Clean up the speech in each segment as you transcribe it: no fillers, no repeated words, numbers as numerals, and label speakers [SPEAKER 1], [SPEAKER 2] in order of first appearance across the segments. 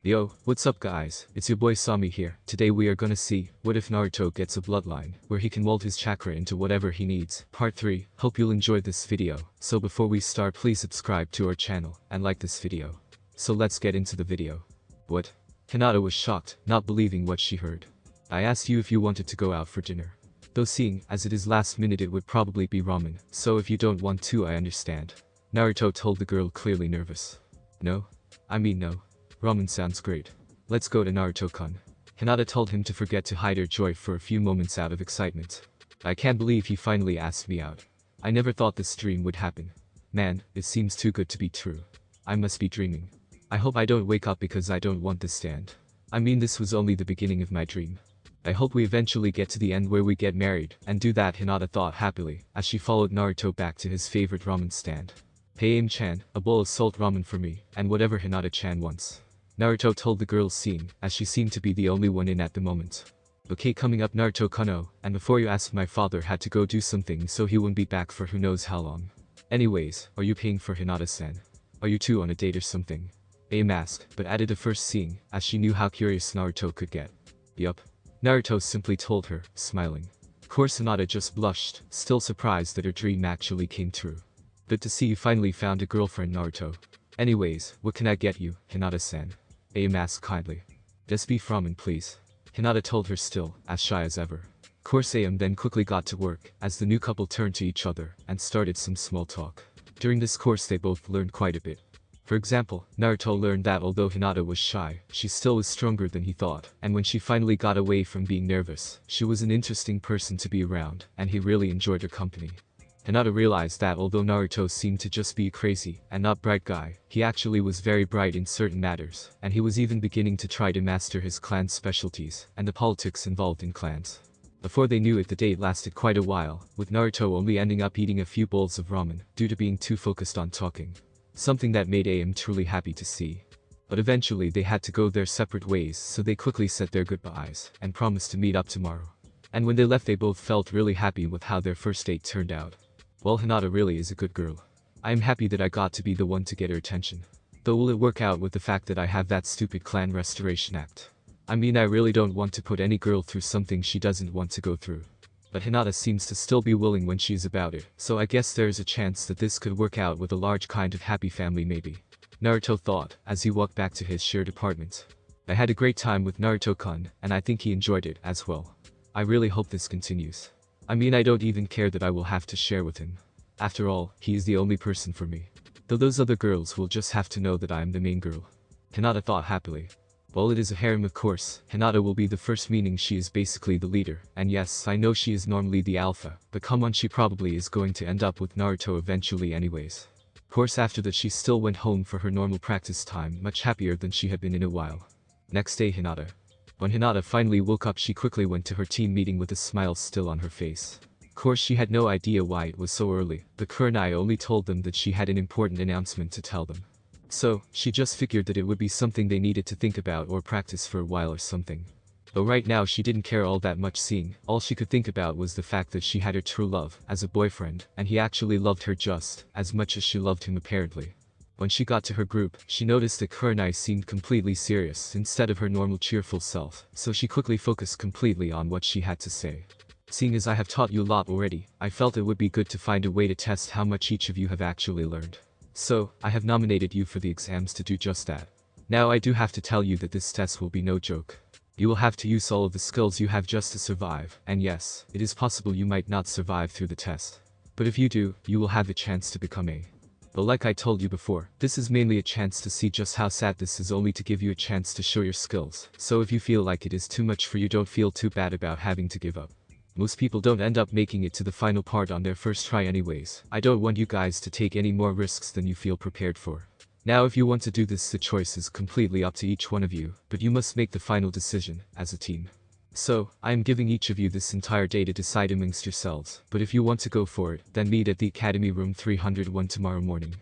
[SPEAKER 1] Yo, what's up guys, it's your boy Sami here. Today we are gonna see, what if Naruto gets a bloodline, where he can mold his chakra into whatever he needs. Part 3, hope you'll enjoy this video. So before we start, please subscribe to our channel, and like this video. So let's get into the video. What? Hinata was shocked, not believing what she heard. I asked you if you wanted to go out for dinner. Though seeing as it is last minute it would probably be ramen, so if you don't want to I understand. Naruto told the girl, clearly nervous. No? I mean no. Ramen sounds great. Let's go to Naruto-kun. Hinata told him to forget to hide her joy for a few moments out of excitement. I can't believe he finally asked me out. I never thought this dream would happen. Man, it seems too good to be true. I must be dreaming. I hope I don't wake up because I don't want this stand. I mean this was only the beginning of my dream. I hope we eventually get to the end where we get married and do that, Hinata thought happily as she followed Naruto back to his favorite ramen stand. Hey Aim-chan, a bowl of salt ramen for me, and whatever Hinata-chan wants. Naruto told the girl, seeing as she seemed to be the only one in at the moment. Okay, coming up Naruto-kun, and before you ask, my father had to go do something so he won't be back for who knows how long. Anyways, are you paying for Hinata-san? Are you two on a date or something? Aim asked, but added a first seeing as she knew how curious Naruto could get. Yup. Naruto simply told her, smiling. Of course Hinata just blushed, still surprised that her dream actually came true. Good to see you finally found a girlfriend, Naruto. Anyways, what can I get you, Hinata-san? Aim asked kindly. Just beef ramen please. Hinata told her, still as shy as ever. Of course Aim then quickly got to work as the new couple turned to each other and started some small talk. During this course they both learned quite a bit. For example, Naruto learned that although Hinata was shy, she still was stronger than he thought, and when she finally got away from being nervous, she was an interesting person to be around, and he really enjoyed her company. Hinata realized that although Naruto seemed to just be a crazy and not bright guy, he actually was very bright in certain matters, and he was even beginning to try to master his clan's specialties and the politics involved in clans. Before they knew it, the date lasted quite a while, with Naruto only ending up eating a few bowls of ramen due to being too focused on talking. Something that made Aim truly happy to see. But eventually they had to go their separate ways, so they quickly said their goodbyes and promised to meet up tomorrow. And when they left they both felt really happy with how their first date turned out. Well, Hinata really is a good girl. I am happy that I got to be the one to get her attention. Though will it work out with the fact that I have that stupid clan restoration act? I mean I really don't want to put any girl through something she doesn't want to go through. But Hinata seems to still be willing when she's about it, so I guess there is a chance that this could work out with a large kind of happy family maybe. Naruto thought as he walked back to his shared apartment. I had a great time with Naruto-kun, and I think he enjoyed it as well. I really hope this continues. I mean I don't even care that I will have to share with him. After all, he is the only person for me. Though those other girls will just have to know that I am the main girl. Hinata thought happily. Well, it is a harem of course, Hinata will be the first, meaning she is basically the leader, and yes, I know she is normally the alpha, but come on, she probably is going to end up with Naruto eventually anyways. Of course after that she still went home for her normal practice time, much happier than she had been in a while. Next day Hinata. When Hinata finally woke up she quickly went to her team meeting with a smile still on her face. Of course she had no idea why it was so early, the Kurenai only told them that she had an important announcement to tell them. So, she just figured that it would be something they needed to think about or practice for a while or something. Though right now she didn't care all that much, seeing all she could think about was the fact that she had her true love as a boyfriend, and he actually loved her just as much as she loved him apparently. When she got to her group, she noticed that Kurenai seemed completely serious instead of her normal cheerful self, so she quickly focused completely on what she had to say. Seeing as I have taught you a lot already, I felt it would be good to find a way to test how much each of you have actually learned. So, I have nominated you for the exams to do just that. Now I do have to tell you that this test will be no joke. You will have to use all of the skills you have just to survive, and yes, it is possible you might not survive through the test. But if you do, you will have the chance to become a. But like I told you before, this is mainly a chance to see just how sad this is, only to give you a chance to show your skills, so if you feel like it is too much for you, don't feel too bad about having to give up. Most people don't end up making it to the final part on their first try anyways. I don't want you guys to take any more risks than you feel prepared for. Now if you want to do this, the choice is completely up to each one of you, but you must make the final decision as a team. So, I am giving each of you this entire day to decide amongst yourselves, but if you want to go for it, then meet at the Academy Room 301 tomorrow morning.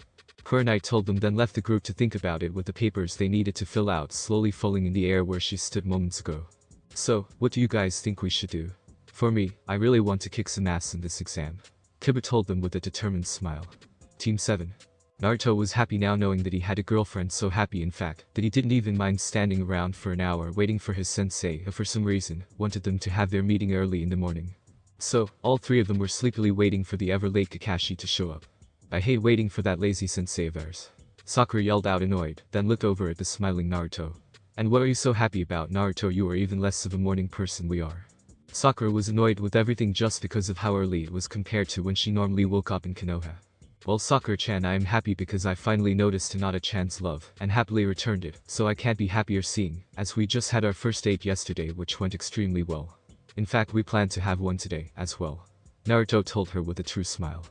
[SPEAKER 1] Kurenai told them, then left the group to think about it with the papers they needed to fill out slowly falling in the air where she stood moments ago. So, what do you guys think we should do? For me, I really want to kick some ass in this exam. Kiba told them with a determined smile. Team 7. Naruto was happy now knowing that he had a girlfriend, so happy in fact that he didn't even mind standing around for an hour waiting for his sensei who for some reason wanted them to have their meeting early in the morning. So, all three of them were sleepily waiting for the ever-late Kakashi to show up. "I hate waiting for that lazy sensei of ours," Sakura yelled out annoyed, then looked over at the smiling Naruto. "And what are you so happy about, Naruto? You are even less of a morning person we are." Sakura was annoyed with everything just because of how early it was compared to when she normally woke up in Konoha. "Well, Sakura-chan, I am happy because I finally noticed Hinata-chan's love and happily returned it, so I can't be happier seeing, as we just had our first date yesterday which went extremely well. In fact, we plan to have one today, as well," Naruto told her with a true smile.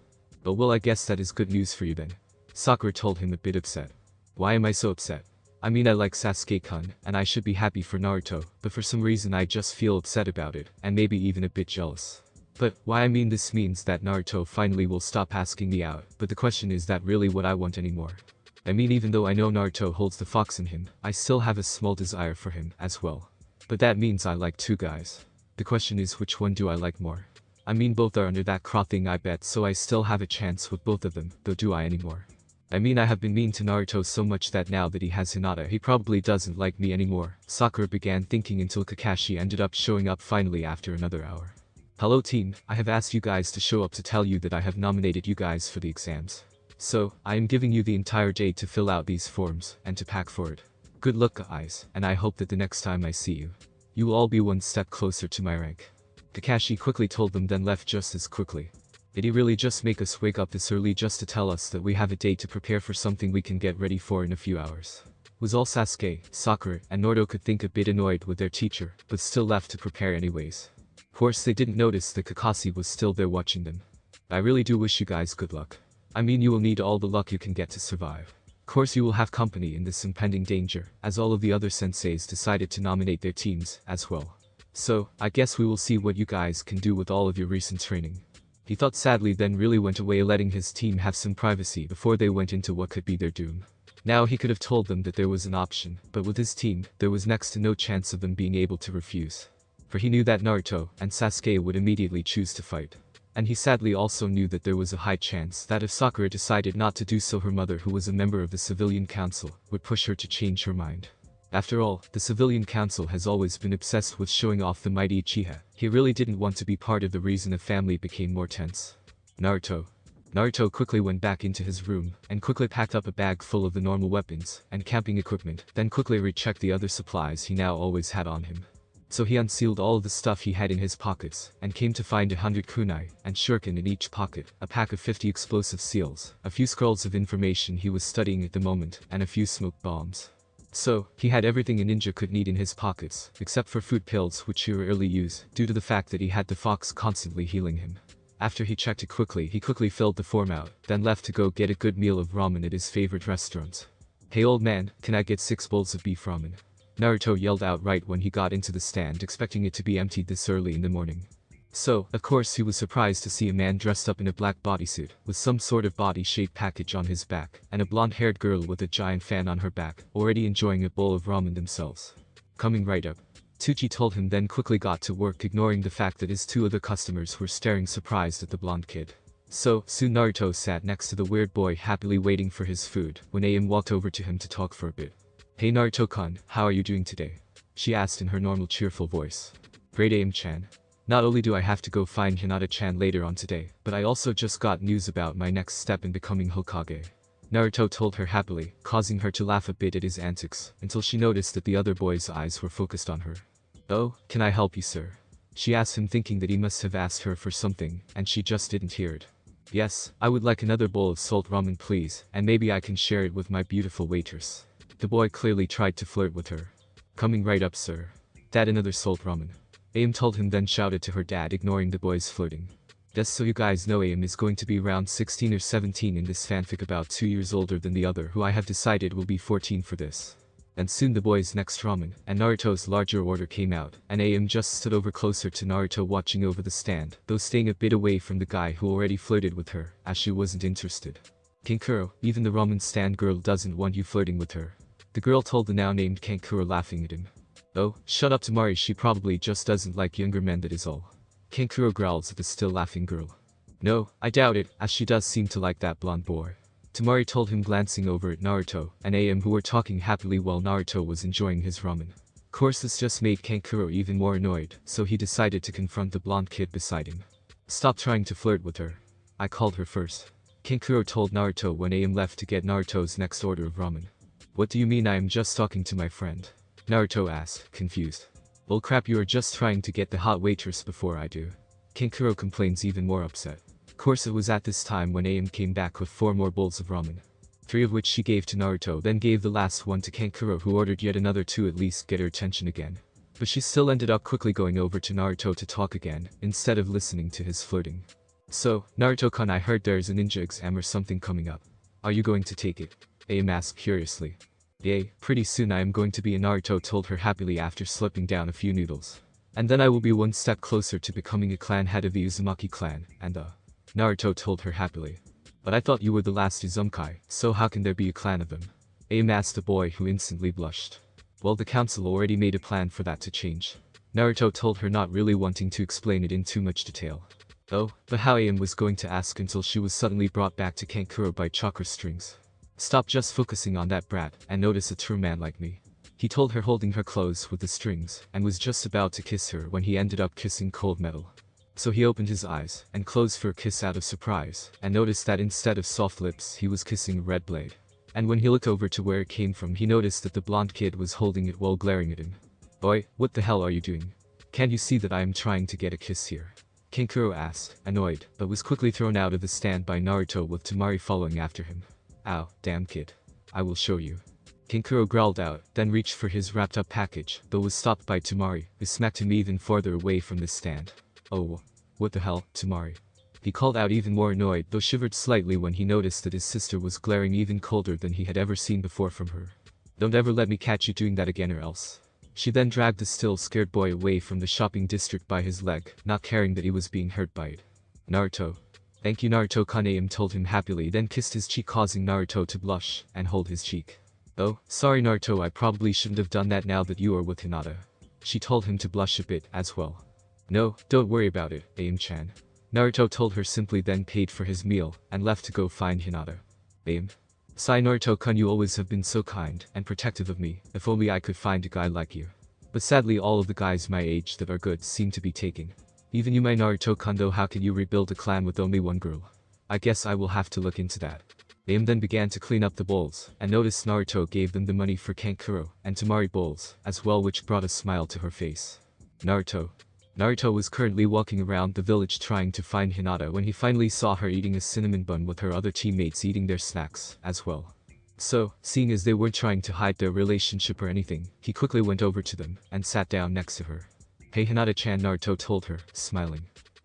[SPEAKER 1] "Oh well, I guess that is good news for you then," Sakura told him, a bit upset. "Why am I so upset? I mean, I like Sasuke-kun, and I should be happy for Naruto, but for some reason I just feel upset about it, and maybe even a bit jealous. But, why, I mean, this means that Naruto finally will stop asking me out, but the question is that really what I want anymore? I mean, even though I know Naruto holds the fox in him, I still have a small desire for him, as well. But that means I like two guys. The question is which one do I like more? I mean, both are under that craw thing I bet, so I still have a chance with both of them, though do I anymore? I mean, I have been mean to Naruto so much that now that he has Hinata he probably doesn't like me anymore," Sakura began thinking until Kakashi ended up showing up finally after another hour. "Hello team, I have asked you guys to show up to tell you that I have nominated you guys for the exams. So, I am giving you the entire day to fill out these forms and to pack for it. Good luck guys, and I hope that the next time I see you, you will all be one step closer to my rank." Kakashi quickly told them, then left just as quickly. Did he really just make us wake up this early just to tell us that we have a date to prepare for something we can get ready for in a few hours? Was all Sasuke, Sakura, and Naruto could think, a bit annoyed with their teacher, but still left to prepare anyways. Of course they didn't notice that Kakashi was still there watching them. "I really do wish you guys good luck. I mean, you will need all the luck you can get to survive. Of course you will have company in this impending danger, as all of the other senseis decided to nominate their teams, as well. So, I guess we will see what you guys can do with all of your recent training." He thought sadly, then really went away, letting his team have some privacy before they went into what could be their doom. Now he could have told them that there was an option, but with his team, there was next to no chance of them being able to refuse. For he knew that Naruto and Sasuke would immediately choose to fight. And he sadly also knew that there was a high chance that if Sakura decided not to do so, her mother, who was a member of the civilian council, would push her to change her mind. After all, the civilian council has always been obsessed with showing off the mighty Uchiha. He really didn't want to be part of the reason the family became more tense. Naruto quickly went back into his room, and quickly packed up a bag full of the normal weapons and camping equipment, then quickly rechecked the other supplies he now always had on him. So he unsealed all of the stuff he had in his pockets, and came to find 100 kunai and shuriken in each pocket, a pack of 50 explosive seals, a few scrolls of information he was studying at the moment, and a few smoke bombs. So, he had everything a ninja could need in his pockets, except for food pills which he rarely used, due to the fact that he had the fox constantly healing him. After he checked it quickly, he quickly filled the form out, then left to go get a good meal of ramen at his favorite restaurant. "Hey old man, can I get 6 bowls of beef ramen?" Naruto yelled out right when he got into the stand, expecting it to be emptied this early in the morning. So, of course he was surprised to see a man dressed up in a black bodysuit, with some sort of body-shaped package on his back, and a blonde-haired girl with a giant fan on her back, already enjoying a bowl of ramen themselves. "Coming right up," Tsuchi told him, then quickly got to work, ignoring the fact that his 2 other customers were staring surprised at the blonde kid. So, soon Naruto sat next to the weird boy happily waiting for his food, when Ayame walked over to him to talk for a bit. "Hey Naruto-kun, how are you doing today?" she asked in her normal cheerful voice. "Great Ayame-chan. Not only do I have to go find Hinata-chan later on today, but I also just got news about my next step in becoming Hokage," Naruto told her happily, causing her to laugh a bit at his antics, until she noticed that the other boy's eyes were focused on her. "Oh, can I help you, sir?" she asked him, thinking that he must have asked her for something, and she just didn't hear it. "Yes, I would like another bowl of salt ramen please, and maybe I can share it with my beautiful waitress." The boy clearly tried to flirt with her. "Coming right up, sir. Dad, another salt ramen," Ayame told him, then shouted to her dad, ignoring the boy's flirting. Just so you guys know, Ayame is going to be around 16 or 17 in this fanfic, about 2 years older than the other, who I have decided will be 14 for this. And soon the boy's next ramen and Naruto's larger order came out, and Ayame just stood over closer to Naruto, watching over the stand, though staying a bit away from the guy who already flirted with her, as she wasn't interested. "Kankuro, even the ramen stand girl doesn't want you flirting with her," the girl told the now named Kankuro, laughing at him. "Oh, shut up Tamari, she probably just doesn't like younger men, that is all," Kankuro growls at the still laughing girl. "No, I doubt it, as she does seem to like that blonde boy." Temari told him, glancing over at Naruto and AM, who were talking happily while Naruto was enjoying his ramen. Of course, this just made Kankuro even more annoyed, so he decided to confront the blonde kid beside him. Stop trying to flirt with her. I called her first. Kankuro told Naruto when AM left to get Naruto's next order of ramen. What do you mean I am just talking to my friend? Naruto asked, confused. Well crap, you are just trying to get the hot waitress before I do. Kankuro complains, even more upset. Of course, it was at this time when AM came back with 4 more bowls of ramen. 3 of which she gave to Naruto, then gave the last one to Kankuro, who ordered yet another 2 at least get her attention again. But she still ended up quickly going over to Naruto to talk again, instead of listening to his flirting. So, Naruto-kun, I heard there's a ninja exam or something coming up. Are you going to take it? AM asked curiously. Yay, pretty soon I am going to be a Naruto told her happily after slipping down a few noodles. And then I will be one step closer to becoming a clan head of the Uzumaki clan, and Naruto told her happily. But I thought you were the last Uzumaki, so how can there be a clan of them? AM asked the boy, who instantly blushed. Well, the council already made a plan for that to change. Naruto told her, not really wanting to explain it in too much detail. Oh, but how? AM was going to ask until she was suddenly brought back to Kankuro by Chakra strings. Stop just focusing on that brat, and notice a true man like me. He told her, holding her close with the strings, and was just about to kiss her when he ended up kissing cold metal. So he opened his eyes and closed for a kiss out of surprise, and noticed that instead of soft lips he was kissing a red blade. And when he looked over to where it came from, he noticed that the blonde kid was holding it while glaring at him. Boy, what the hell are you doing? Can't you see that I am trying to get a kiss here? Kankuro asked, annoyed, but was quickly thrown out of the stand by Naruto, with Temari following after him. Ow, damn kid. I will show you. Kankuro growled out, then reached for his wrapped up package, but was stopped by Temari, who smacked him even farther away from the stand. Oh, what the hell, Temari? He called out, even more annoyed, though shivered slightly when he noticed that his sister was glaring even colder than he had ever seen before from her. Don't ever let me catch you doing that again or else. She then dragged the still scared boy away from the shopping district by his leg, not caring that he was being hurt by it. Naruto. Thank you, Naruto-kun, AM told him happily, then kissed his cheek, causing Naruto to blush and hold his cheek. Oh, sorry Naruto, I probably shouldn't have done that now that you are with Hinata. She told him to blush a bit as well. No, don't worry about it, AM-chan. Naruto told her simply, then paid for his meal and left to go find Hinata. AM. Sigh, Naruto-kun, you always have been so kind and protective of me. If only I could find a guy like you. But sadly all of the guys my age that are good seem to be taken. Even you, my Naruto-kun, though how can you rebuild a clan with only one girl? I guess I will have to look into that. AM then began to clean up the bowls, and noticed Naruto gave them the money for Kankuro and Temari bowls as well, which brought a smile to her face. Naruto. Naruto was currently walking around the village trying to find Hinata when he finally saw her eating a cinnamon bun with her other teammates eating their snacks as well. So, seeing as they weren't trying to hide their relationship or anything, he quickly went over to them and sat down next to her. Hey Hinata-chan, Naruto told her, smiling.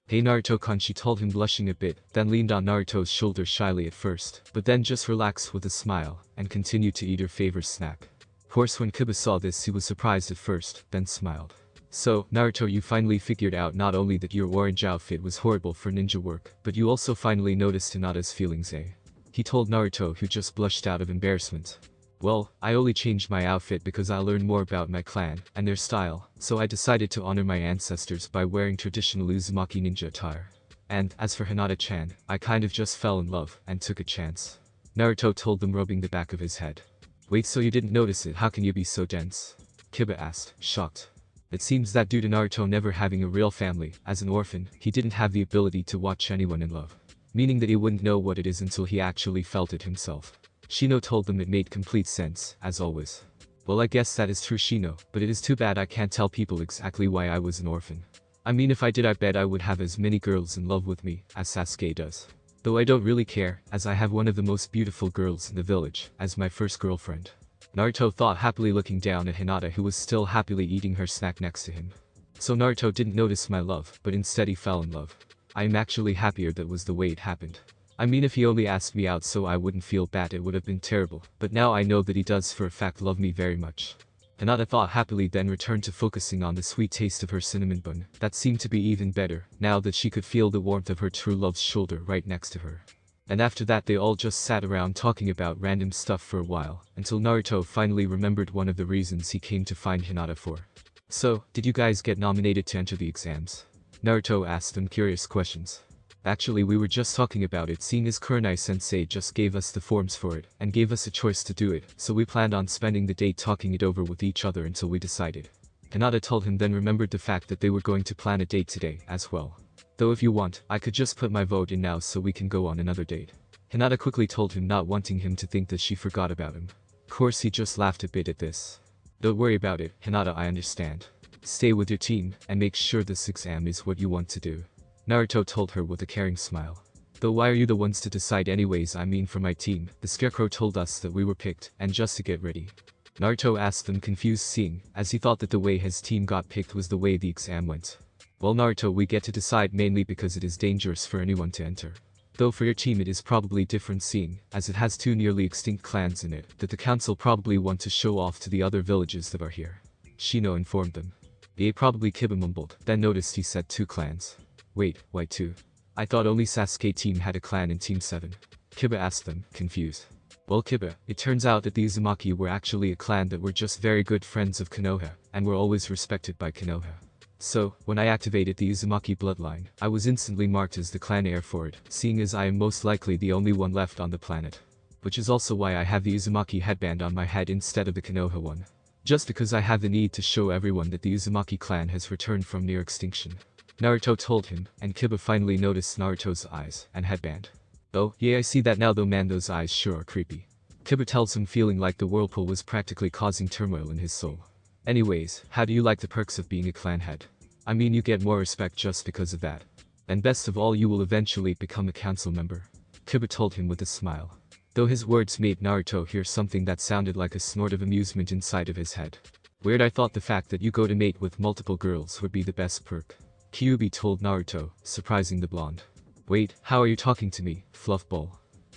[SPEAKER 1] Hey Naruto-kun, she told him, blushing a bit, then leaned on Naruto's shoulder shyly at first, but then just relaxed with a smile and continued to eat her favorite snack. Of course, when Kiba saw this, he was surprised at first, then smiled. So, Naruto, you finally figured out not only that your orange outfit was horrible for ninja work, but you also finally noticed Hinata's feelings, eh? He told Naruto, who just blushed out of embarrassment. Well, I only changed my outfit because I learned more about my clan and their style, so I decided to honor my ancestors by wearing traditional Uzumaki ninja attire. And, as for Hinata-chan, I kind of just fell in love and took a chance. Naruto told them, rubbing the back of his head. Wait, so you didn't notice it? How can you be so dense? Kiba asked, shocked. It seems that due to Naruto never having a real family, as an orphan, he didn't have the ability to watch anyone in love. Meaning that he wouldn't know what it is until he actually felt it himself. Shino told them it made complete sense, as always. Well, I guess that is true, Shino, but it is too bad I can't tell people exactly why I was an orphan. I mean, if I did, I bet I would have as many girls in love with me as Sasuke does. Though I don't really care, as I have one of the most beautiful girls in the village as my first girlfriend. Naruto thought, happily looking down at Hinata, who was still happily eating her snack next to him. So Naruto didn't notice my love, but instead he fell in love. I am actually happier that was the way it happened. I mean, if he only asked me out so I wouldn't feel bad, it would have been terrible, but now I know that he does for a fact love me very much. Hinata thought happily, then returned to focusing on the sweet taste of her cinnamon bun, that seemed to be even better, now that she could feel the warmth of her true love's shoulder right next to her. And after that they all just sat around talking about random stuff for a while, until Naruto finally remembered one of the reasons he came to find Hinata for. So, did you guys get nominated to enter the exams? Naruto asked them curious questions. Actually, we were just talking about it, seeing as Kurenai-sensei just gave us the forms for it, and gave us a choice to do it, so we planned on spending the day talking it over with each other until we decided. Hinata told him, then remembered the fact that they were going to plan a date today, as well. Though if you want, I could just put my vote in now so we can go on another date. Hinata quickly told him, not wanting him to think that she forgot about him. Of course he just laughed a bit at this. Don't worry about it, Hinata, I understand. Stay with your team, and make sure this exam is what you want to do. Naruto told her with a caring smile. Though why are you the ones to decide anyways? I mean, for my team, the scarecrow told us that we were picked, and just to get ready. Naruto asked them, confused, seeing, as he thought that the way his team got picked was the way the exam went. Well, Naruto, we get to decide mainly because it is dangerous for anyone to enter. Though for your team it is probably different, seeing, as it has 2 nearly extinct clans in it, that the council probably want to show off to the other villages that are here. Shino informed them. Probably, Kiba mumbled, then noticed he said 2 clans. Wait, why 2? I thought only Sasuke team had a clan in Team 7. Kiba asked them, confused. Well, Kiba, it turns out that the Uzumaki were actually a clan that were just very good friends of Konoha, and were always respected by Konoha. So, when I activated the Uzumaki bloodline, I was instantly marked as the clan heir for it, seeing as I am most likely the only one left on the planet. Which is also why I have the Uzumaki headband on my head instead of the Konoha one. Just because I have the need to show everyone that the Uzumaki clan has returned from near extinction. Naruto told him, and Kiba finally noticed Naruto's eyes and headband. Oh, yeah, I see that now though, man, those eyes sure are creepy. Kiba tells him, feeling like the whirlpool was practically causing turmoil in his soul. Anyways, how do you like the perks of being a clan head? I mean, you get more respect just because of that. And best of all, you will eventually become a council member. Kiba told him with a smile. Though his words made Naruto hear something that sounded like a snort of amusement inside of his head. Weird, I thought the fact that you go to mate with multiple girls would be the best perk. Kyuubi told Naruto, surprising the blonde. Wait, how are you talking to me, fluffball?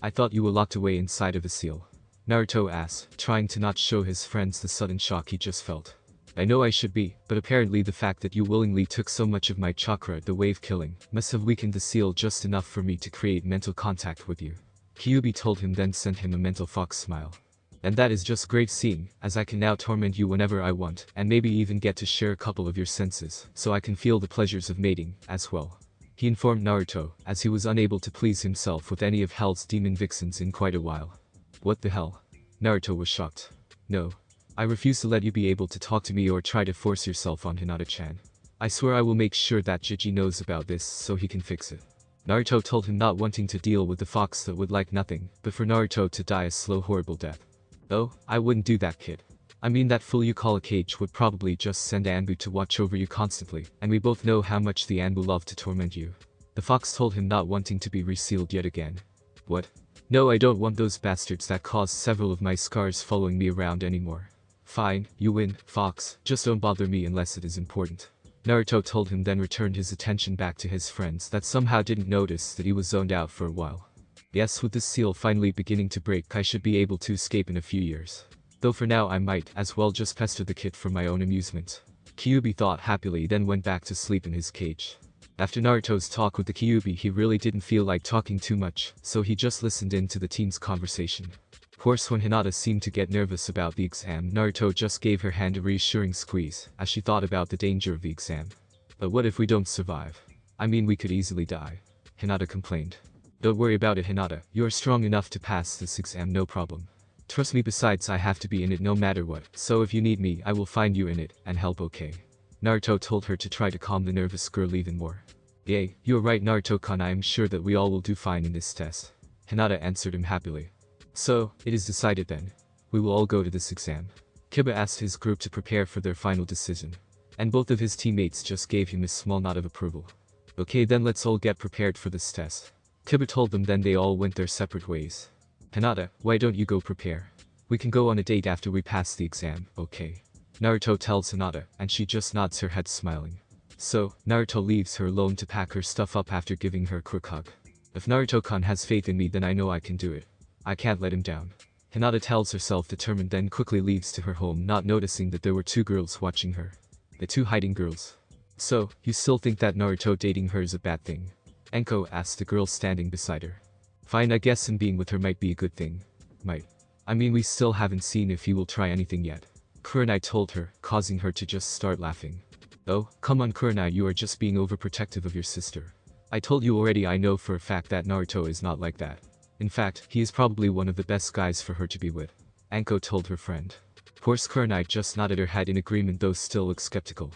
[SPEAKER 1] I thought you were locked away inside of a seal. Naruto asked, trying to not show his friends the sudden shock he just felt. I know I should be, but apparently the fact that you willingly took so much of my chakra, the wave killing, must have weakened the seal just enough for me to create mental contact with you. Kyuubi told him, then sent him a mental fox smile. And that is just great, seeing, as I can now torment you whenever I want, and maybe even get to share a couple of your senses, so I can feel the pleasures of mating, as well. He informed Naruto, as he was unable to please himself with any of Hell's demon vixens in quite a while. What the hell? Naruto was shocked. No. I refuse to let you be able to talk to me or try to force yourself on Hinata-chan. I swear I will make sure that Jiji knows about this so he can fix it. Naruto told him, not wanting to deal with the fox that would like nothing but for Naruto to die a slow, horrible death. Oh, I wouldn't do that, kid. I mean, that fool you call a cage would probably just send Anbu to watch over you constantly, and we both know how much the Anbu love to torment you. The fox told him, not wanting to be resealed yet again. What? No, I don't want those bastards that caused several of my scars following me around anymore. Fine, you win, fox, just don't bother me unless it is important. Naruto told him, then returned his attention back to his friends that somehow didn't notice that he was zoned out for a while. Yes, with this seal finally beginning to break, I should be able to escape in a few years. Though for now I might as well just pester the kid for my own amusement. Kyuubi thought happily, then went back to sleep in his cage. After Naruto's talk with the Kyuubi, he really didn't feel like talking too much, so he just listened in to the team's conversation. Of course, when Hinata seemed to get nervous about the exam, Naruto just gave her hand a reassuring squeeze, as she thought about the danger of the exam. But what if we don't survive? I mean, we could easily die. Hinata complained. Don't worry about it, Hinata, you are strong enough to pass this exam, no problem. Trust me, besides I have to be in it no matter what, so if you need me I will find you in it, and help, okay? Naruto told her to try to calm the nervous girl even more. Yay, you are right, Naruto-kun, I am sure that we all will do fine in this test. Hinata answered him happily. So, it is decided then. We will all go to this exam. Kiba asked his group to prepare for their final decision. And both of his teammates just gave him a small nod of approval. Okay, then let's all get prepared for this test. Kiba told them, then they all went their separate ways. Hinata, why don't you go prepare? We can go on a date after we pass the exam, okay? Naruto tells Hinata, and she just nods her head smiling. So, Naruto leaves her alone to pack her stuff up after giving her a quick hug. If Naruto-kun has faith in me, then I know I can do it. I can't let him down. Hinata tells herself determined, then quickly leaves to her home, not noticing that there were 2 girls watching her. The 2 hiding girls. So, you still think that Naruto dating her is a bad thing? Enko asked the girl standing beside her. Fine, I guess him being with her might be a good thing. Might. I mean, we still haven't seen if he will try anything yet. Kurenai told her, causing her to just start laughing. Oh, come on Kurenai, you are just being overprotective of your sister. I told you already, I know for a fact that Naruto is not like that. In fact, he is probably one of the best guys for her to be with. Anko told her friend. Horse Kurenai just nodded her head in agreement, though still looked skeptical.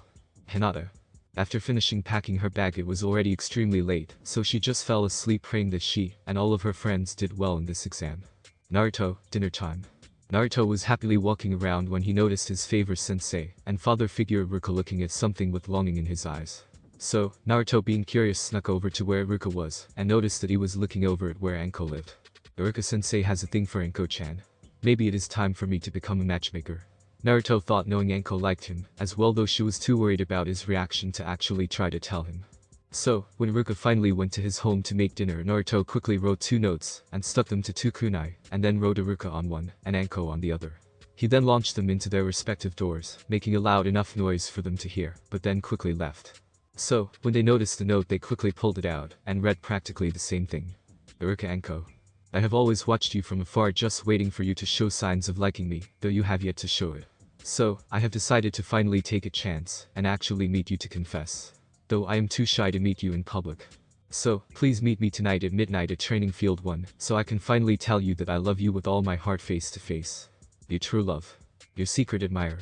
[SPEAKER 1] Hinata. After finishing packing her bag, it was already extremely late, so she just fell asleep praying that she and all of her friends did well in this exam. Naruto, dinner time. Naruto was happily walking around when he noticed his favorite sensei and father figure Iruka looking at something with longing in his eyes. So, Naruto, being curious, snuck over to where Iruka was and noticed that he was looking over at where Anko lived. Iruka-sensei has a thing for Anko-chan. Maybe it is time for me to become a matchmaker. Naruto thought, knowing Anko liked him as well, though she was too worried about his reaction to actually try to tell him. So, when Iruka finally went to his home to make dinner, Naruto quickly wrote 2 notes and stuck them to 2 kunai, and then wrote Iruka on one and Anko on the other. He then launched them into their respective doors, making a loud enough noise for them to hear, but then quickly left. So, when they noticed the note, they quickly pulled it out and read practically the same thing. Iruka, Anko. I have always watched you from afar, just waiting for you to show signs of liking me, though you have yet to show it. So, I have decided to finally take a chance and actually meet you to confess. Though I am too shy to meet you in public. So, please meet me tonight at midnight at Training Field 1, so I can finally tell you that I love you with all my heart, face to face. Your true love. Your secret admirer.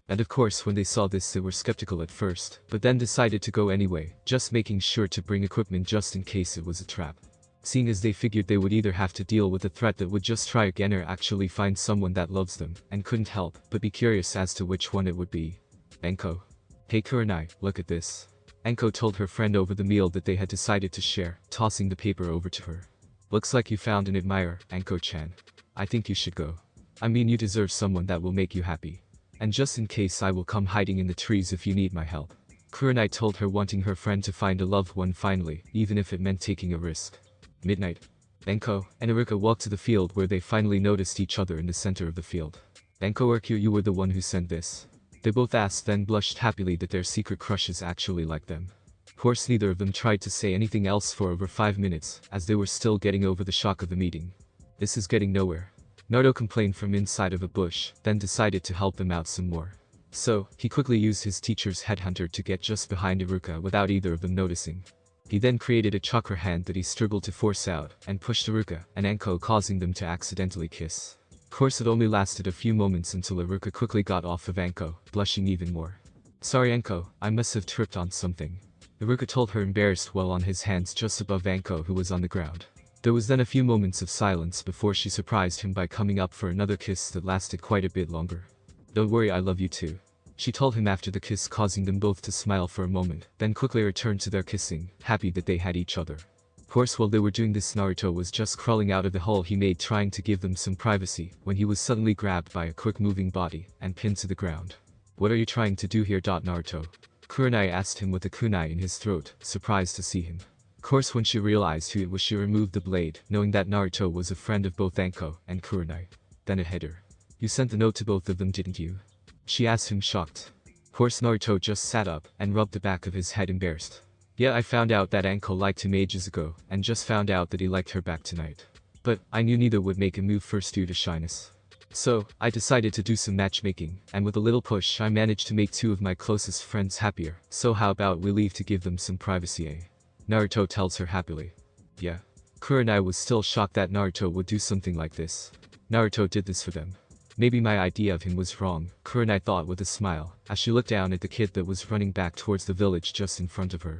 [SPEAKER 1] And of course, when they saw this, they were skeptical at first, but then decided to go anyway, just making sure to bring equipment just in case it was a trap. Seeing as they figured they would either have to deal with a threat that would just try again or actually find someone that loves them and couldn't help but be curious as to which one it would be. Anko. Hey Kurenai, look at this. Anko told her friend over the meal that they had decided to share, tossing the paper over to her. Looks like you found an admirer, Anko-chan. I think you should go. I mean, you deserve someone that will make you happy. And just in case, I will come hiding in the trees if you need my help. Kurenai told her, wanting her friend to find a loved one finally, even if it meant taking a risk. Midnight. Anko and Iruka walked to the field where they finally noticed each other in the center of the field. Anko, Urku, you were the one who sent this? They both asked, then blushed happily that their secret crushes actually liked them. Of course, neither of them tried to say anything else for over 5 minutes, as they were still getting over the shock of the meeting. This is getting nowhere. Naruto complained from inside of a bush, then decided to help them out some more. So, he quickly used his teacher's headhunter to get just behind Iruka without either of them noticing. He then created a chakra hand that he struggled to force out, and pushed Iruka and Anko, causing them to accidentally kiss. Of course, it only lasted a few moments until Iruka quickly got off of Anko, blushing even more. Sorry Anko, I must have tripped on something. Iruka told her, embarrassed, while on his hands just above Anko, who was on the ground. There was then a few moments of silence before she surprised him by coming up for another kiss that lasted quite a bit longer. Don't worry, I love you too. She told him after the kiss, causing them both to smile for a moment, then quickly returned to their kissing, happy that they had each other. Of course, while they were doing this, Naruto was just crawling out of the hole he made, trying to give them some privacy, when he was suddenly grabbed by a quick moving body and pinned to the ground. What are you trying to do here, Naruto? Kurenai asked him with a kunai in his throat, surprised to see him. Of course, when she realized who it was, she removed the blade, knowing that Naruto was a friend of both Anko and Kurenai. Then it hit her. You sent the note to both of them, didn't you? She asked him, shocked. Of course, Naruto just sat up and rubbed the back of his head, embarrassed. Yeah, I found out that Anko liked him ages ago, and just found out that he liked her back tonight. But I knew neither would make a move first due to shyness. So, I decided to do some matchmaking, and with a little push I managed to make 2 of my closest friends happier, so how about we leave to give them some privacy, eh? Naruto tells her happily. Yeah. Kurenai was still shocked that Naruto would do something like this. Naruto did this for them. Maybe my idea of him was wrong, Kurenai thought with a smile, as she looked down at the kid that was running back towards the village just in front of her.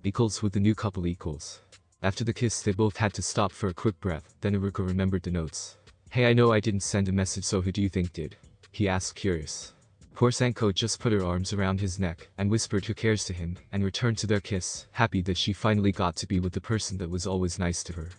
[SPEAKER 1] Equals with the new couple equals. After the kiss, they both had to stop for a quick breath, then Iruka remembered the notes. Hey, I know I didn't send a message, so who do you think did? He asked, curious. Poor Anko just put her arms around his neck and whispered who cares to him, and returned to their kiss, happy that she finally got to be with the person that was always nice to her.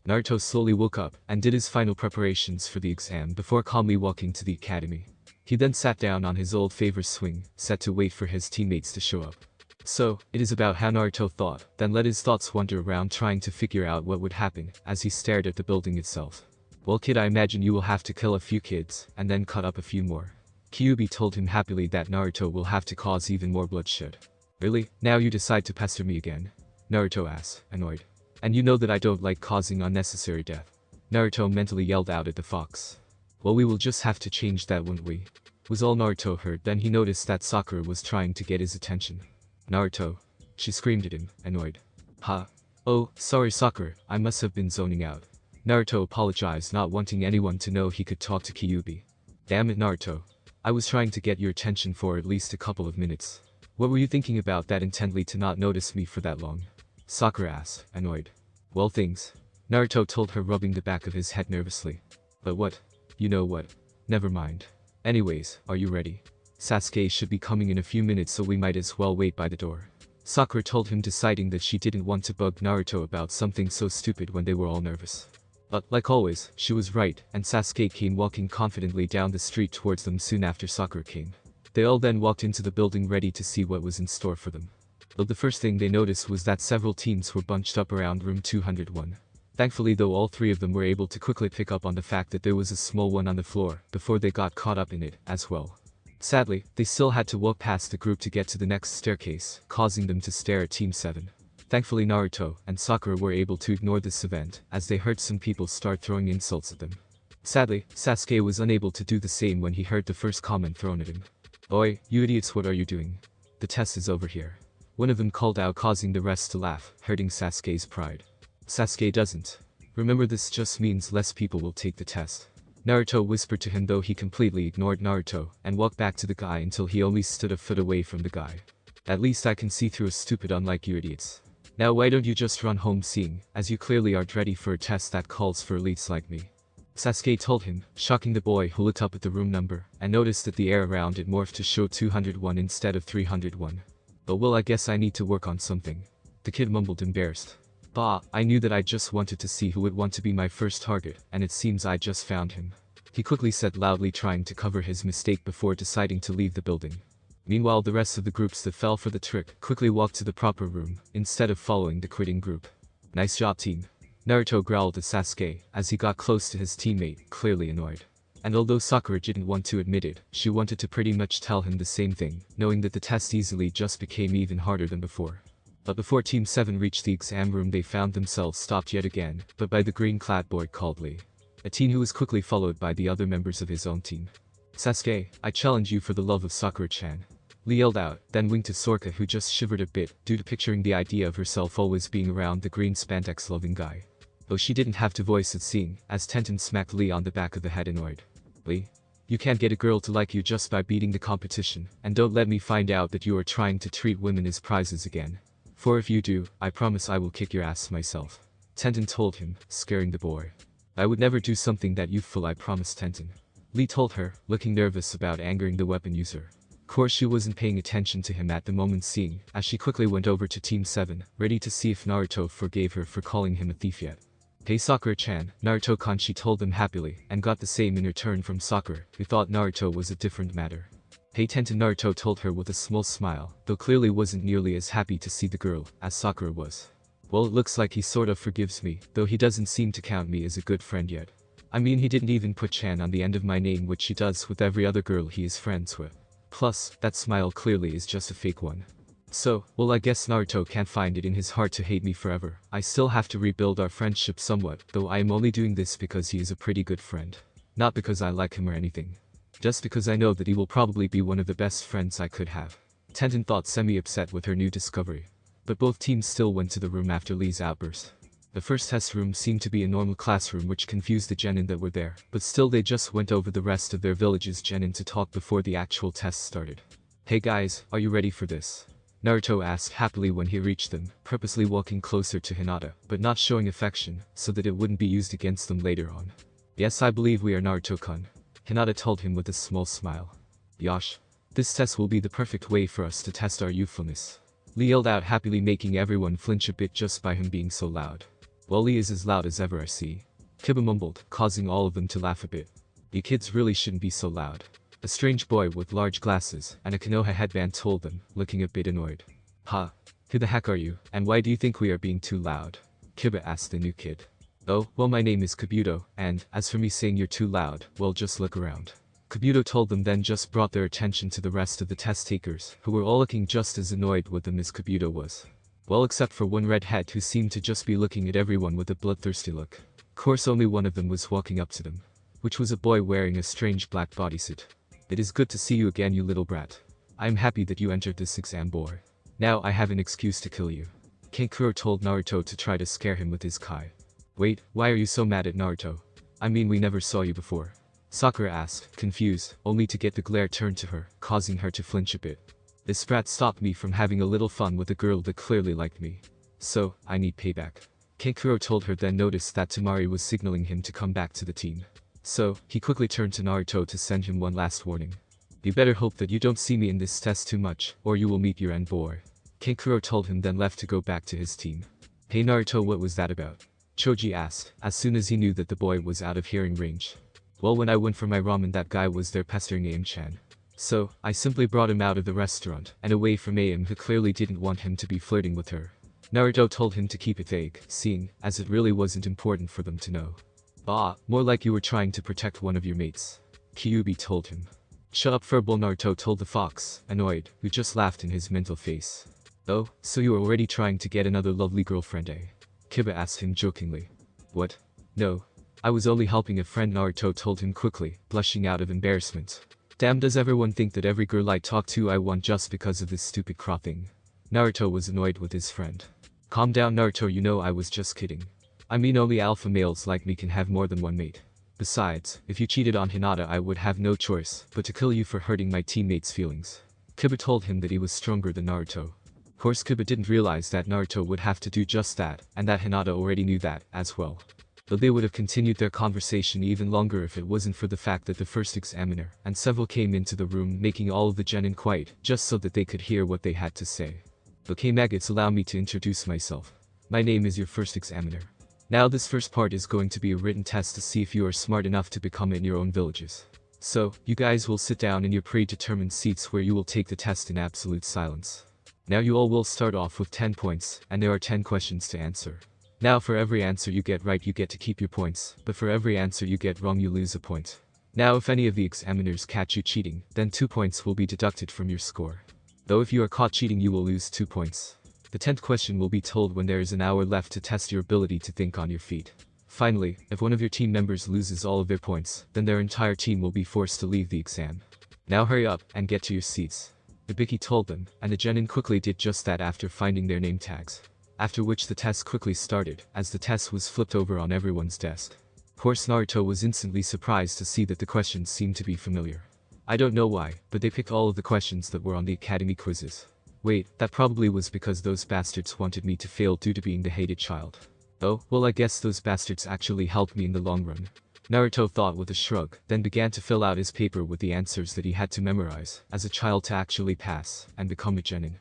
[SPEAKER 1] Naruto slowly woke up and did his final preparations for the exam before calmly walking to the academy. He then sat down on his old favorite swing, set to wait for his teammates to show up. So, it is about how Naruto thought, then let his thoughts wander around trying to figure out what would happen as he stared at the building itself. Well kid, I imagine you will have to kill a few kids and then cut up a few more. Kyuubi told him happily that Naruto will have to cause even more bloodshed. Really? Now you decide to pester me again? Naruto asked, annoyed. And you know that I don't like causing unnecessary death. Naruto mentally yelled out at the fox. Well, we will just have to change that, won't we? Was all Naruto heard. Then he noticed that Sakura was trying to get his attention. Naruto. She screamed at him, annoyed. Ha. Oh, sorry Sakura, I must have been zoning out. Naruto apologized, not wanting anyone to know he could talk to Kyuubi. Damn it Naruto. I was trying to get your attention for at least a couple of minutes. What were you thinking about that intently to not notice me for that long? Sakura asked, annoyed. Well things. Naruto told her, rubbing the back of his head nervously. But what? You know what? Never mind. Anyways, are you ready? Sasuke should be coming in a few minutes, so we might as well wait by the door. Sakura told him, deciding that she didn't want to bug Naruto about something so stupid when they were all nervous. But, like always, she was right, and Sasuke came walking confidently down the street towards them soon after Sakura came. They all then walked into the building ready to see what was in store for them. But the first thing they noticed was that several teams were bunched up around room 201. Thankfully though, all three of them were able to quickly pick up on the fact that there was a small one on the floor before they got caught up in it as well. Sadly, they still had to walk past the group to get to the next staircase, causing them to stare at Team 7. Thankfully Naruto and Sakura were able to ignore this event, as they heard some people start throwing insults at them. Sadly, Sasuke was unable to do the same when he heard the first comment thrown at him. Oi, you idiots, what are you doing? The test is over here. One of them called out, causing the rest to laugh, hurting Sasuke's pride. Sasuke doesn't. Remember, this just means less people will take the test. Naruto whispered to him, though he completely ignored Naruto and walked back to the guy until he only stood a foot away from the guy. At least I can see through a stupid unlike you idiots. Now why don't you just run home, seeing as you clearly aren't ready for a test that calls for elites like me? Sasuke told him, shocking the boy, who looked up at the room number and noticed that the air around it morphed to show 201 instead of 301. But well, I guess I need to work on something. The kid mumbled, embarrassed. Bah, I knew that. I just wanted to see who would want to be my first target, and it seems I just found him. He quickly said loudly, trying to cover his mistake before deciding to leave the building. Meanwhile, the rest of the groups that fell for the trick quickly walked to the proper room, instead of following the quitting group. Nice job, team. Naruto growled at Sasuke as he got close to his teammate, clearly annoyed. And although Sakura didn't want to admit it, she wanted to pretty much tell him the same thing, knowing that the test easily just became even harder than before. But before Team 7 reached the exam room, they found themselves stopped yet again, but by the green-clad boy called Lee. A teen who was quickly followed by the other members of his own team. Sasuke, I challenge you for the love of Sakura-chan. Lee yelled out, then winked to Sokka, who just shivered a bit due to picturing the idea of herself always being around the green spandex-loving guy. Though she didn't have to voice it, seeing as Tenten smacked Lee on the back of the head, annoyed. Lee, you can't get a girl to like you just by beating the competition, and don't let me find out that you are trying to treat women as prizes again. For if you do, I promise I will kick your ass myself. Tenten told him, scaring the boy. I would never do something that youthful, I promise, Tenten. Lee told her, looking nervous about angering the weapon user. Of course she wasn't paying attention to him at the moment, seeing as she quickly went over to Team 7, ready to see if Naruto forgave her for calling him a thief yet. Hey Sakura-chan, Naruto-kan, she told them happily, and got the same in return from Sakura, who thought Naruto was a different matter. Hey Tenten, Naruto told her with a small smile, though clearly wasn't nearly as happy to see the girl as Sakura was. Well, it looks like he sort of forgives me, though he doesn't seem to count me as a good friend yet. I mean, he didn't even put Chan on the end of my name, which he does with every other girl he is friends with. Plus, that smile clearly is just a fake one. So, well, I guess Naruto can't find it in his heart to hate me forever. I still have to rebuild our friendship somewhat, though I am only doing this because he is a pretty good friend. Not because I like him or anything. Just because I know that he will probably be one of the best friends I could have. Tenten thought, semi-upset with her new discovery. But both teams still went to the room after Lee's outburst. The first test room seemed to be a normal classroom, which confused the genin that were there, but still they just went over the rest of their village's genin to talk before the actual test started. Hey guys, are you ready for this? Naruto asked happily when he reached them, purposely walking closer to Hinata, but not showing affection, so that it wouldn't be used against them later on. Yes, I believe we are, Naruto-kun. Hinata told him with a small smile. Yosh. This test will be the perfect way for us to test our youthfulness. Lee yelled out happily, making everyone flinch a bit just by him being so loud. Well, Lee is as loud as ever, I see. Kiba mumbled, causing all of them to laugh a bit. You kids really shouldn't be so loud. A strange boy with large glasses and a Konoha headband told them, looking a bit annoyed. Huh? Who the heck are you, and why do you think we are being too loud? Kiba asked the new kid. Oh, well, my name is Kabuto, and as for me saying you're too loud, well, just look around. Kabuto told them, then just brought their attention to the rest of the test takers, who were all looking just as annoyed with them as Kabuto was. Well, except for one redhead who seemed to just be looking at everyone with a bloodthirsty look. Of course, only one of them was walking up to them, which was a boy wearing a strange black bodysuit. It is good to see you again, you little brat. I am happy that you entered this exam, boy. Now I have an excuse to kill you. Kankuro told Naruto to try to scare him with his kai. Wait, why are you so mad at Naruto? I mean, we never saw you before. Sakura asked, confused, only to get the glare turned to her, causing her to flinch a bit. This brat stopped me from having a little fun with a girl that clearly liked me. So, I need payback. Kankuro told her, then noticed that Temari was signaling him to come back to the team. So, he quickly turned to Naruto to send him one last warning. You better hope that you don't see me in this test too much, or you will meet your end boy. Kankuro told him, then left to go back to his team. Hey Naruto, what was that about? Choji asked, as soon as he knew that the boy was out of hearing range. Well, when I went for my ramen, that guy was there pestering Aim-chan. So, I simply brought him out of the restaurant, and away from Aim, who clearly didn't want him to be flirting with her. Naruto told him to keep it vague, seeing as it really wasn't important for them to know. Ah, more like you were trying to protect one of your mates. Kyuubi told him. Shut up, furball, Naruto told the fox, annoyed, who just laughed in his mental face. Oh, so you are already trying to get another lovely girlfriend, eh? Kiba asked him jokingly. What? No. I was only helping a friend, Naruto told him quickly, blushing out of embarrassment. Damn, does everyone think that every girl I talk to I want just because of this stupid crop thing? Naruto was annoyed with his friend. Calm down, Naruto, you know I was just kidding. I mean, only alpha males like me can have more than one mate. Besides, if you cheated on Hinata, I would have no choice but to kill you for hurting my teammates' feelings. Kiba told him that he was stronger than Naruto. Of course, Kiba didn't realize that Naruto would have to do just that, and that Hinata already knew that as well. Though they would have continued their conversation even longer if it wasn't for the fact that the first examiner and several came into the room, making all of the genin quiet just so that they could hear what they had to say. Okay maggots, allow me to introduce myself. My name is your first examiner. Now this first part is going to be a written test to see if you are smart enough to become in your own villages. So, you guys will sit down in your predetermined seats where you will take the test in absolute silence. Now you all will start off with 10 points, and there are 10 questions to answer. Now for every answer you get right you get to keep your points, but for every answer you get wrong you lose a point. Now if any of the examiners catch you cheating, then 2 points will be deducted from your score. Though if you are caught cheating you will lose 2 points. The 10th question will be told when there is an hour left to test your ability to think on your feet. Finally, if one of your team members loses all of their points, then their entire team will be forced to leave the exam. Now hurry up and get to your seats. Ibiki told them, and the genin quickly did just that after finding their name tags. After which the test quickly started, as the test was flipped over on everyone's desk. Of course Naruto was instantly surprised to see that the questions seemed to be familiar. I don't know why, but they picked all of the questions that were on the academy quizzes. Wait, that probably was because those bastards wanted me to fail due to being the hated child. Oh, well I guess those bastards actually helped me in the long run. Naruto thought with a shrug, then began to fill out his paper with the answers that he had to memorize as a child to actually pass and become a genin.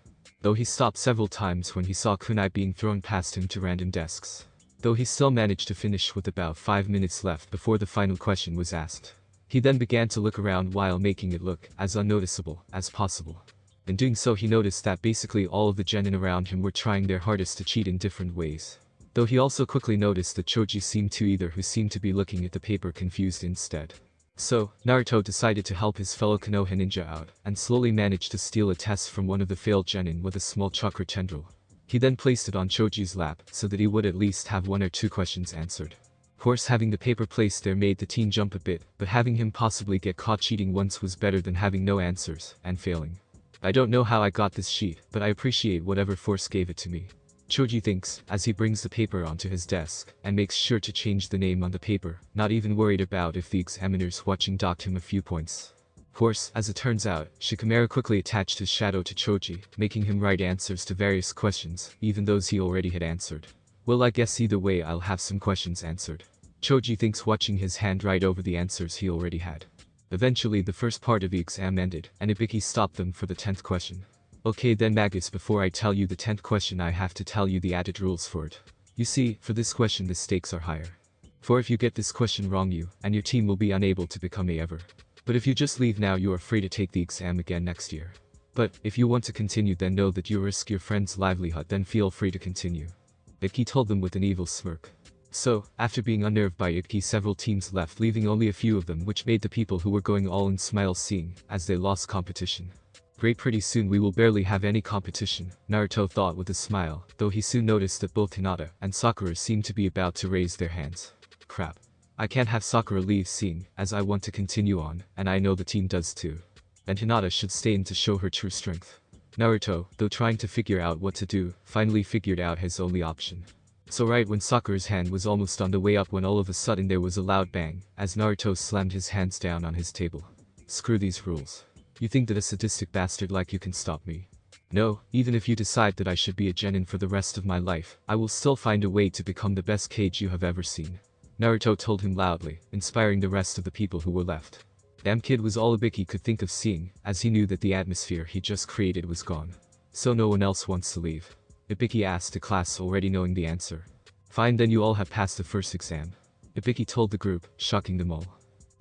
[SPEAKER 1] Though he stopped several times when he saw kunai being thrown past him to random desks. Though he still managed to finish with about 5 minutes left before the final question was asked. He then began to look around while making it look as unnoticeable as possible. In doing so he noticed that basically all of the genin around him were trying their hardest to cheat in different ways. Though he also quickly noticed that Choji seemed to either who seemed to be looking at the paper confused instead. So, Naruto decided to help his fellow Konoha ninja out, and slowly managed to steal a test from one of the failed genin with a small chakra tendril. He then placed it on Choji's lap, so that he would at least have 1 or 2 questions answered. Of course having the paper placed there made the teen jump a bit, but having him possibly get caught cheating once was better than having no answers, and failing. I don't know how I got this sheet, but I appreciate whatever force gave it to me. Choji thinks, as he brings the paper onto his desk, and makes sure to change the name on the paper, not even worried about if the examiners watching docked him a few points. Of course, as it turns out, Shikamaru quickly attached his shadow to Choji, making him write answers to various questions, even those he already had answered. Well, I guess either way I'll have some questions answered. Choji thinks, watching his hand write over the answers he already had. Eventually the first part of the exam ended, and Ibiki stopped them for the 10th question. Okay then maggots, before I tell you the 10th question I have to tell you the added rules for it. You see, for this question the stakes are higher. For if you get this question wrong you and your team will be unable to become a ever. But if you just leave now you are free to take the exam again next year. But, if you want to continue then know that you risk your friend's livelihood, then feel free to continue. Ibiki told them with an evil smirk. So, after being unnerved by Ibiki, several teams left, leaving only a few of them, which made the people who were going all in smile, seeing as they lost competition. Great, pretty soon we will barely have any competition, Naruto thought with a smile, though he soon noticed that both Hinata and Sakura seemed to be about to raise their hands. Crap. I can't have Sakura leave, seeing as I want to continue on, and I know the team does too. And Hinata should stay in to show her true strength. Naruto, though trying to figure out what to do, finally figured out his only option. So right when Sakura's hand was almost on the way up when all of a sudden there was a loud bang, as Naruto slammed his hands down on his table. Screw these rules. You think that a sadistic bastard like you can stop me? No, even if you decide that I should be a genin for the rest of my life, I will still find a way to become the best Kage you have ever seen. Naruto told him loudly, inspiring the rest of the people who were left. Damn kid was all Ibiki could think of seeing, as he knew that the atmosphere he just created was gone. So no one else wants to leave? Ibiki asked the class already knowing the answer. Fine, then you all have passed the first exam. Ibiki told the group, shocking them all.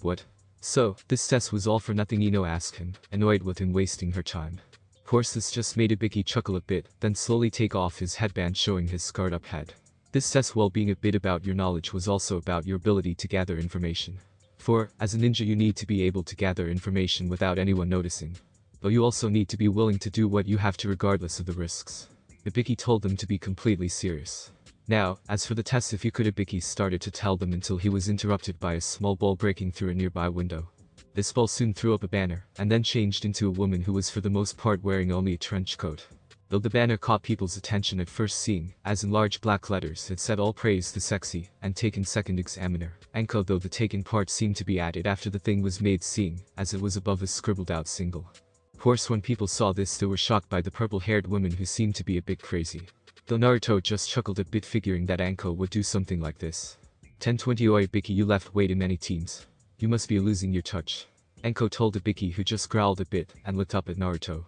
[SPEAKER 1] What? So, this test was all for nothing? Ino asked him, annoyed with him wasting her time. Of course this just made Ibiki chuckle a bit, then slowly take off his headband showing his scarred up head. This test, while being a bit about your knowledge, was also about your ability to gather information. For, as a ninja you need to be able to gather information without anyone noticing. But you also need to be willing to do what you have to regardless of the risks. Ibiki told them to be completely serious. Now, as for the test, if you could, Ibiki started to tell them until he was interrupted by a small ball breaking through a nearby window. This ball soon threw up a banner, and then changed into a woman who was for the most part wearing only a trench coat. Though the banner caught people's attention at first seeing, as in large black letters it said all praise the sexy, and taken second examiner, Anko, though the taken part seemed to be added after the thing was made seeing, as it was above a scribbled out single. Of course when people saw this they were shocked by the purple-haired woman who seemed to be a bit crazy. Though Naruto just chuckled a bit figuring that Anko would do something like this. 10-20 Oi Ibiki, you left way too many teams. You must be losing your touch. Anko told Ibiki, who just growled a bit and looked up at Naruto.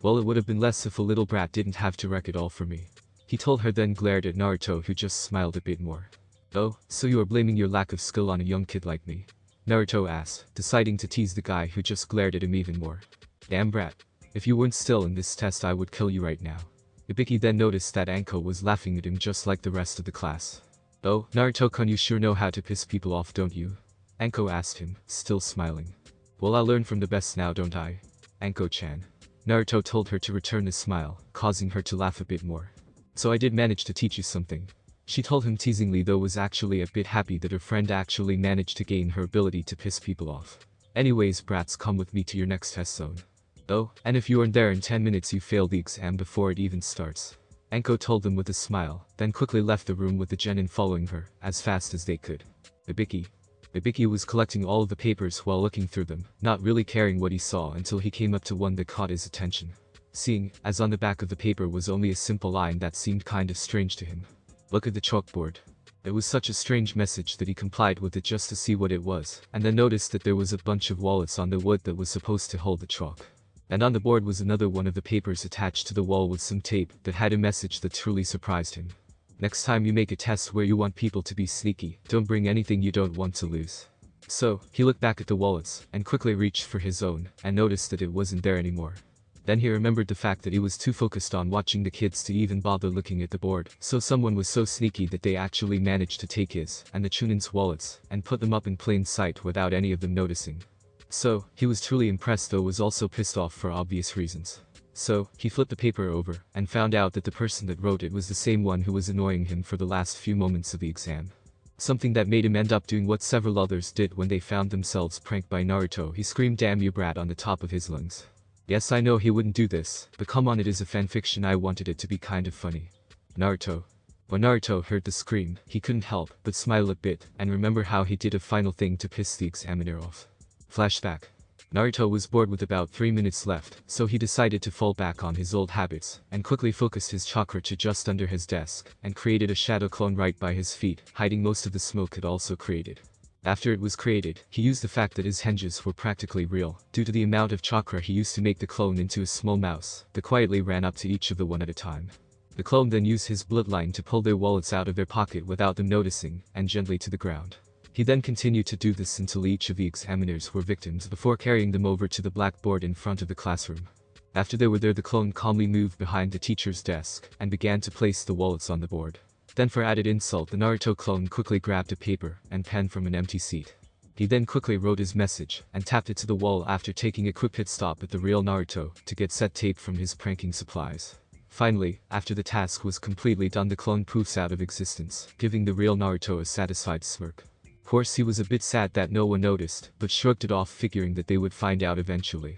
[SPEAKER 1] Well, it would have been less if a little brat didn't have to wreck it all for me. He told her, then glared at Naruto, who just smiled a bit more. Oh, so you are blaming your lack of skill on a young kid like me? Naruto asked, deciding to tease the guy who just glared at him even more. Damn brat. If you weren't still in this test I would kill you right now. Ibiki then noticed that Anko was laughing at him just like the rest of the class. Oh, Naruto-kun, you sure know how to piss people off, don't you? Anko asked him, still smiling. Well, I'll learn from the best now, don't I? Anko-chan. Naruto told her to return the smile, causing her to laugh a bit more. So I did manage to teach you something. She told him teasingly, though was actually a bit happy that her friend actually managed to gain her ability to piss people off. Anyways brats, come with me to your next test zone. Oh, and if you aren't there in 10 minutes you fail the exam before it even starts. Anko told them with a smile, then quickly left the room with the genin following her, as fast as they could. Ibiki was collecting all of the papers while looking through them, not really caring what he saw until he came up to one that caught his attention. Seeing, as on the back of the paper was only a simple line that seemed kind of strange to him. Look at the chalkboard. It was such a strange message that he complied with it just to see what it was, and then noticed that there was a bunch of wallets on the wood that was supposed to hold the chalk. And on the board was another one of the papers attached to the wall with some tape that had a message that truly surprised him. Next time you make a test where you want people to be sneaky, don't bring anything you don't want to lose. So, he looked back at the wallets, and quickly reached for his own, and noticed that it wasn't there anymore. Then he remembered the fact that he was too focused on watching the kids to even bother looking at the board, so someone was so sneaky that they actually managed to take his, and the Chunin's wallets, and put them up in plain sight without any of them noticing. So, he was truly impressed, though was also pissed off for obvious reasons. So, he flipped the paper over, and found out that the person that wrote it was the same one who was annoying him for the last few moments of the exam. Something that made him end up doing what several others did when they found themselves pranked by Naruto. He screamed, "Damn you brat," on the top of his lungs. Yes, I know he wouldn't do this, but come on, it is a fanfiction, I wanted it to be kind of funny. Naruto. When Naruto heard the scream, he couldn't help but smile a bit, and remember how he did a final thing to piss the examiner off. Flashback. Naruto was bored with about 3 minutes left, so he decided to fall back on his old habits, and quickly focused his chakra to just under his desk, and created a shadow clone right by his feet, hiding most of the smoke it also created. After it was created, he used the fact that his hinges were practically real, due to the amount of chakra he used to make the clone into a small mouse, that quietly ran up to each of the one at a time. The clone then used his bloodline to pull their wallets out of their pocket without them noticing, and gently to the ground. He then continued to do this until each of the examiners were victims before carrying them over to the blackboard in front of the classroom. After they were there, the clone calmly moved behind the teacher's desk and began to place the wallets on the board. Then for added insult, the Naruto clone quickly grabbed a paper and pen from an empty seat. He then quickly wrote his message and tapped it to the wall after taking a quick pit stop at the real Naruto to get set tape from his pranking supplies. Finally, after the task was completely done, the clone poofs out of existence, giving the real Naruto a satisfied smirk. Of course he was a bit sad that no one noticed, but shrugged it off, figuring that they would find out eventually.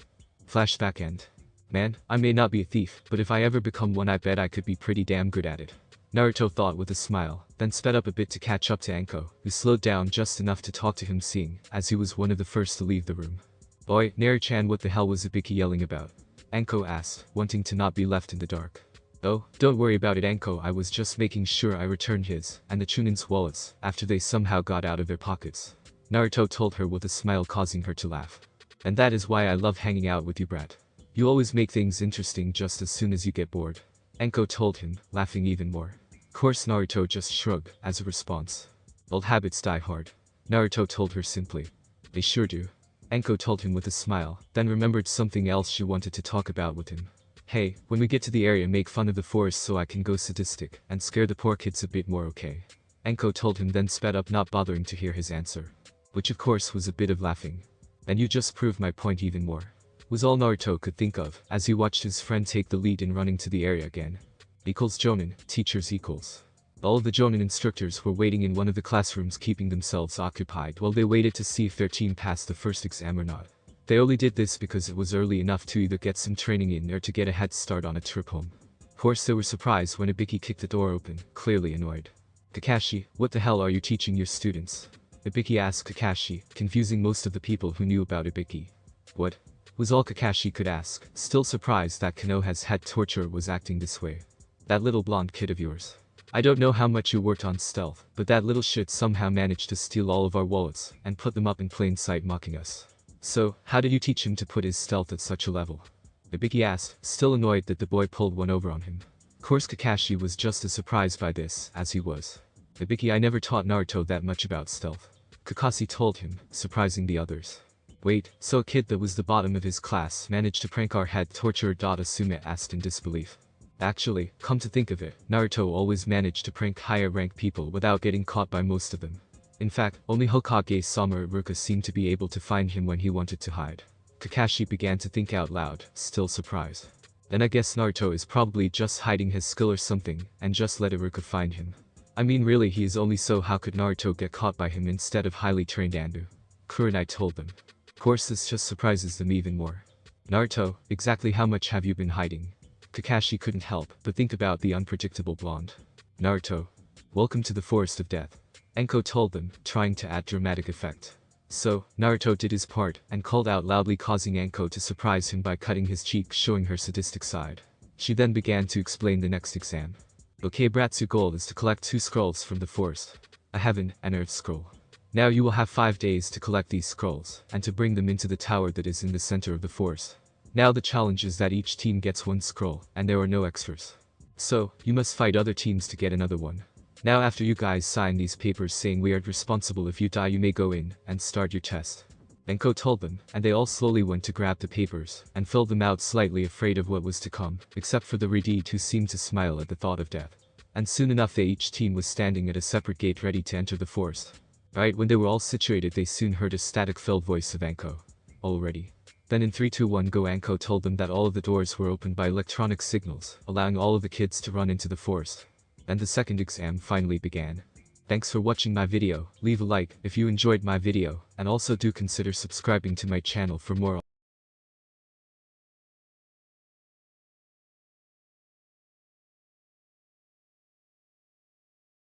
[SPEAKER 1] Flashback end. Man, I may not be a thief, but if I ever become one I bet I could be pretty damn good at it. Naruto thought with a smile, then sped up a bit to catch up to Anko, who slowed down just enough to talk to him seeing, as he was one of the first to leave the room. Boy, Naru-chan, what the hell was Ibiki yelling about? Anko asked, wanting to not be left in the dark. Oh, don't worry about it Anko, I was just making sure I returned his, and the Chunin's wallets, after they somehow got out of their pockets. Naruto told her with a smile causing her to laugh. And that is why I love hanging out with you brat. You always make things interesting just as soon as you get bored. Anko told him, laughing even more. Of course Naruto just shrugged, as a response. Old habits die hard. Naruto told her simply. They sure do. Anko told him with a smile, then remembered something else she wanted to talk about with him. Hey, when we get to the area make fun of the forest so I can go sadistic, and scare the poor kids a bit more okay? Anko told him then sped up not bothering to hear his answer. Which of course was a bit of laughing. And you just proved my point even more. Was all Naruto could think of, as he watched his friend take the lead in running to the area again. Equals Jonin, teachers equals. All of the Jonin instructors were waiting in one of the classrooms keeping themselves occupied while they waited to see if their team passed the first exam or not. They only did this because it was early enough to either get some training in or to get a head start on a trip home. Of course they were surprised when Ibiki kicked the door open, clearly annoyed. Kakashi, what the hell are you teaching your students? Ibiki asked Kakashi, confusing most of the people who knew about Ibiki. What? Was all Kakashi could ask, still surprised that Konoha's head torturer was acting this way. That little blonde kid of yours. I don't know how much you worked on stealth, but that little shit somehow managed to steal all of our wallets, and put them up in plain sight mocking us. So, how did you teach him to put his stealth at such a level? Ibiki asked, still annoyed that the boy pulled one over on him. Of course Kakashi was just as surprised by this, as he was. Ibiki, I never taught Naruto that much about stealth. Kakashi told him, surprising the others. Wait, so a kid that was the bottom of his class managed to prank our head torturer? Asume asked in disbelief. Actually, come to think of it, Naruto always managed to prank higher ranked people without getting caught by most of them. In fact, only Hokage-sama Iruka seemed to be able to find him when he wanted to hide. Kakashi began to think out loud, still surprised. Then I guess Naruto is probably just hiding his skill or something, and just let Iruka find him. I mean really he is only so how could Naruto get caught by him instead of highly trained Anbu? Kurenai told them. Of course this just surprises them even more. Naruto, exactly how much have you been hiding? Kakashi couldn't help but think about the unpredictable blonde. Naruto. Welcome to the Forest of Death. Anko told them, trying to add dramatic effect. So, Naruto did his part, and called out loudly causing Anko to surprise him by cutting his cheek showing her sadistic side. She then began to explain the next exam. Okay Brat's goal is to collect 2 scrolls from the forest. A heaven and earth scroll. Now you will have 5 days to collect these scrolls, and to bring them into the tower that is in the center of the forest. Now the challenge is that each team gets 1 scroll, and there are no extras. So, you must fight other teams to get another one. Now after you guys sign these papers saying we are responsible if you die you may go in, and start your test. Anko told them, and they all slowly went to grab the papers, and filled them out slightly afraid of what was to come, except for the Redeed who seemed to smile at the thought of death. And soon enough each team was standing at a separate gate ready to enter the forest. Right when they were all situated they soon heard a static-filled voice of Anko. All ready. Then in 3, 2, 1 go Anko told them that all of the doors were opened by electronic signals, allowing all of the kids to run into the forest. And the second exam finally began. Thanks for watching my video, leave a like if you enjoyed my video, and also do consider subscribing to my channel for more.